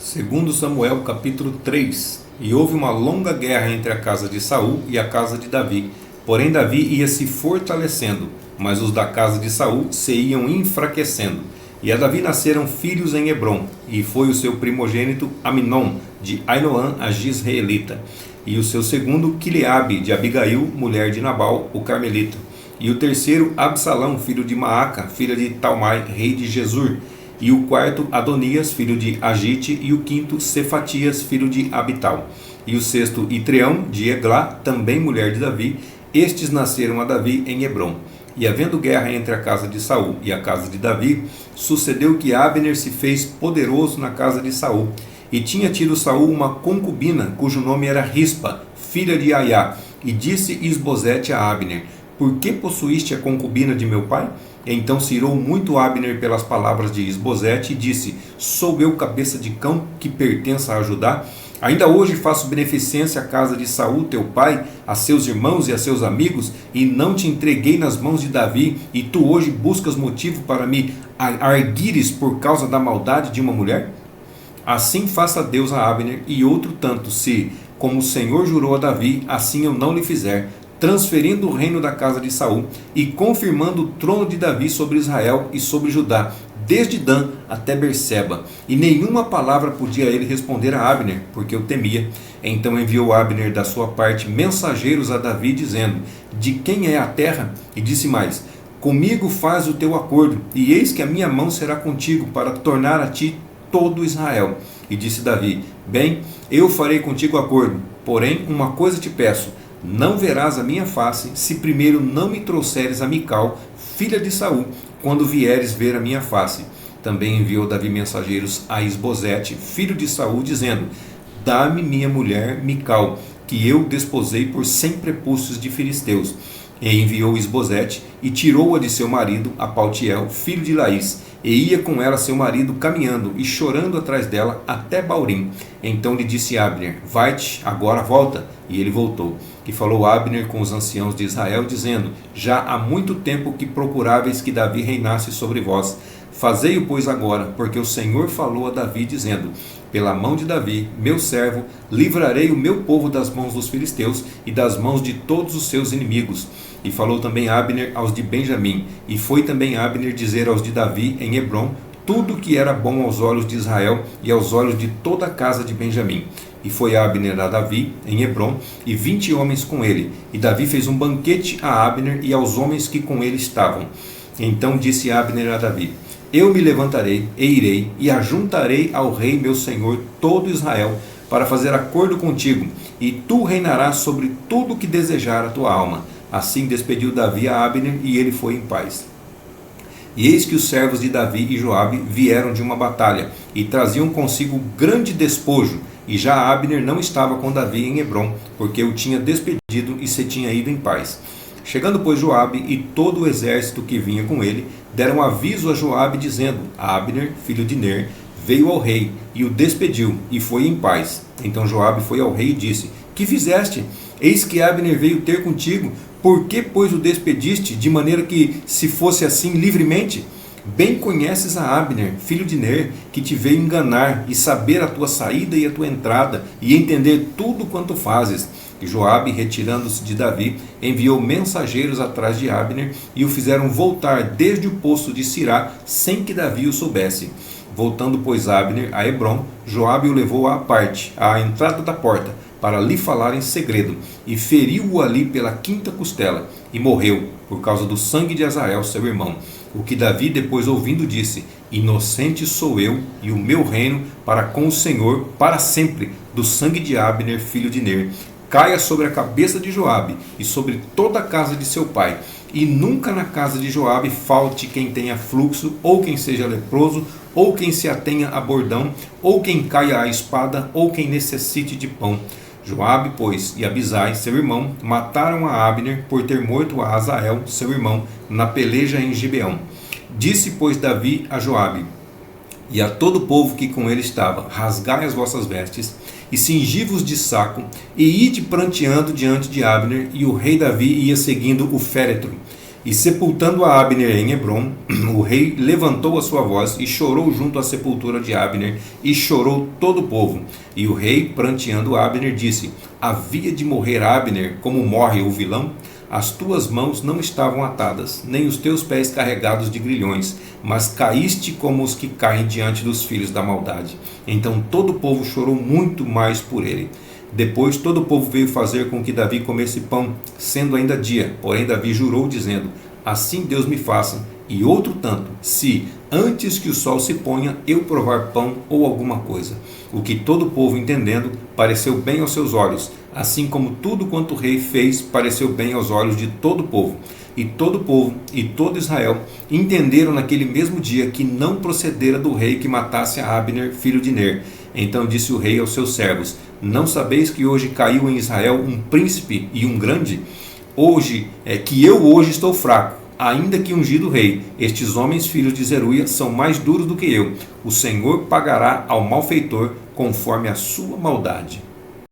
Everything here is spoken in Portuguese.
Segundo Samuel capítulo 3. E houve uma longa guerra entre a casa de Saul e a casa de Davi. Porém Davi ia se fortalecendo, mas os da casa de Saul se iam enfraquecendo. E a Davi nasceram filhos em Hebrom, e foi o seu primogênito Aminon, de Ainoã a Jizreelita, e o seu segundo Quileabe, de Abigail, mulher de Nabal, o Carmelita, e o terceiro Absalão, filho de Maaca, filha de Talmai, rei de Gesur, e o quarto Adonias, filho de Agite, e o quinto Cefatias, filho de Abital, e o sexto Itreão, de Eglá, também mulher de Davi. Estes nasceram a Davi em Hebrom. E havendo guerra entre a casa de Saul e a casa de Davi, sucedeu que Abner se fez poderoso na casa de Saul. E tinha tido Saul uma concubina, cujo nome era Rispa, filha de Aiá. E disse Isbosete a Abner: Por que possuíste a concubina de meu pai? Então se irou muito Abner pelas palavras de Isbosete e disse: Sou eu cabeça de cão que pertença a Judá? Ainda hoje faço beneficência à casa de Saul teu pai, a seus irmãos e a seus amigos, e não te entreguei nas mãos de Davi, e tu hoje buscas motivo para me arguires por causa da maldade de uma mulher? Assim faça Deus a Abner, e outro tanto, se, como o Senhor jurou a Davi, assim eu não lhe fizer, transferindo o reino da casa de Saul, e confirmando o trono de Davi sobre Israel e sobre Judá, desde Dan até Berseba. E nenhuma palavra podia ele responder a Abner, porque o temia. Então enviou Abner da sua parte mensageiros a Davi, dizendo: De quem é a terra? E disse mais: Comigo faz o teu acordo, e eis que a minha mão será contigo, para tornar a ti todo Israel. E disse Davi: Bem, eu farei contigo acordo, porém uma coisa te peço: não verás a minha face, se primeiro não me trouxeres a Mical, filha de Saul, quando vieres ver a minha face. Também enviou Davi mensageiros a Isbosete, filho de Saul, dizendo: Dá-me minha mulher Mical, que eu desposei por 100 prepúcios de filisteus. E enviou Isbosete, e tirou-a de seu marido, a Paltiel, filho de Laís, e ia com ela seu marido caminhando e chorando atrás dela até Baurim. Então lhe disse Abner: Vai-te, agora volta. E ele voltou. E falou Abner com os anciãos de Israel, dizendo: Já há muito tempo que procuráveis que Davi reinasse sobre vós. Fazei-o, pois, agora, porque o Senhor falou a Davi, dizendo: Pela mão de Davi, meu servo, livrarei o meu povo das mãos dos filisteus e das mãos de todos os seus inimigos. E falou também Abner aos de Benjamim, e foi também Abner dizer aos de Davi em Hebrom tudo o que era bom aos olhos de Israel e aos olhos de toda a casa de Benjamim. E foi Abner a Davi em Hebrom, e 20 homens com ele. E Davi fez um banquete a Abner e aos homens que com ele estavam. Então disse Abner a Davi: Eu me levantarei e irei, e ajuntarei ao rei meu senhor todo Israel, para fazer acordo contigo, e tu reinarás sobre tudo o que desejar a tua alma. Assim despediu Davi a Abner, e ele foi em paz. E eis que os servos de Davi e Joabe vieram de uma batalha, e traziam consigo grande despojo, e já Abner não estava com Davi em Hebrom, porque o tinha despedido e se tinha ido em paz. Chegando, pois, Joabe e todo o exército que vinha com ele, deram aviso a Joabe, dizendo: Abner, filho de Ner, veio ao rei, e o despediu, e foi em paz. Então Joabe foi ao rei e disse: Que fizeste? Eis que Abner veio ter contigo. Por que, pois, o despediste, de maneira que se fosse assim livremente? Bem conheces a Abner, filho de Ner, que te veio enganar, e saber a tua saída e a tua entrada, e entender tudo quanto fazes. E Joabe, retirando-se de Davi, enviou mensageiros atrás de Abner, e o fizeram voltar desde o poço de Sirá, sem que Davi o soubesse. Voltando, pois, Abner a Hebrom, Joabe o levou à parte, à entrada da porta, para lhe falar em segredo, e feriu-o ali pela quinta costela, e morreu, por causa do sangue de Azael, seu irmão. O que Davi, depois ouvindo, disse: Inocente sou eu e o meu reino para com o Senhor para sempre, do sangue de Abner, filho de Ner. Caia sobre a cabeça de Joabe e sobre toda a casa de seu pai, e nunca na casa de Joabe falte quem tenha fluxo, ou quem seja leproso, ou quem se atenha a bordão, ou quem caia à espada, ou quem necessite de pão. Joabe, pois, e Abisai, seu irmão, mataram a Abner por ter morto a Azael, seu irmão, na peleja em Gibeão. Disse, pois, Davi a Joabe e a todo o povo que com ele estava: Rasgai as vossas vestes, e cingi-vos de saco, e ide pranteando diante de Abner. E o rei Davi ia seguindo o féretro. E sepultando a Abner em Hebrom, o rei levantou a sua voz e chorou junto à sepultura de Abner, e chorou todo o povo. E o rei, pranteando Abner, disse: havia de morrer Abner como morre o vilão? As tuas mãos não estavam atadas, nem os teus pés carregados de grilhões, mas caíste como os que caem diante dos filhos da maldade. Então todo o povo chorou muito mais por ele. Depois todo o povo veio fazer com que Davi comesse pão, sendo ainda dia. Porém Davi jurou, dizendo: assim Deus me faça, e outro tanto, se, antes que o sol se ponha, eu provar pão ou alguma coisa. O que todo o povo, entendendo, pareceu bem aos seus olhos, assim como tudo quanto o rei fez pareceu bem aos olhos de todo o povo. E todo o povo e todo Israel entenderam naquele mesmo dia que não procedera do rei que matasse a Abner, filho de Ner. Então disse o rei aos seus servos: não sabeis que hoje caiu em Israel um príncipe e um grande? Eu hoje estou fraco, ainda que ungido rei. Estes homens, filhos de Zeruia, são mais duros do que eu. O Senhor pagará ao malfeitor conforme a sua maldade.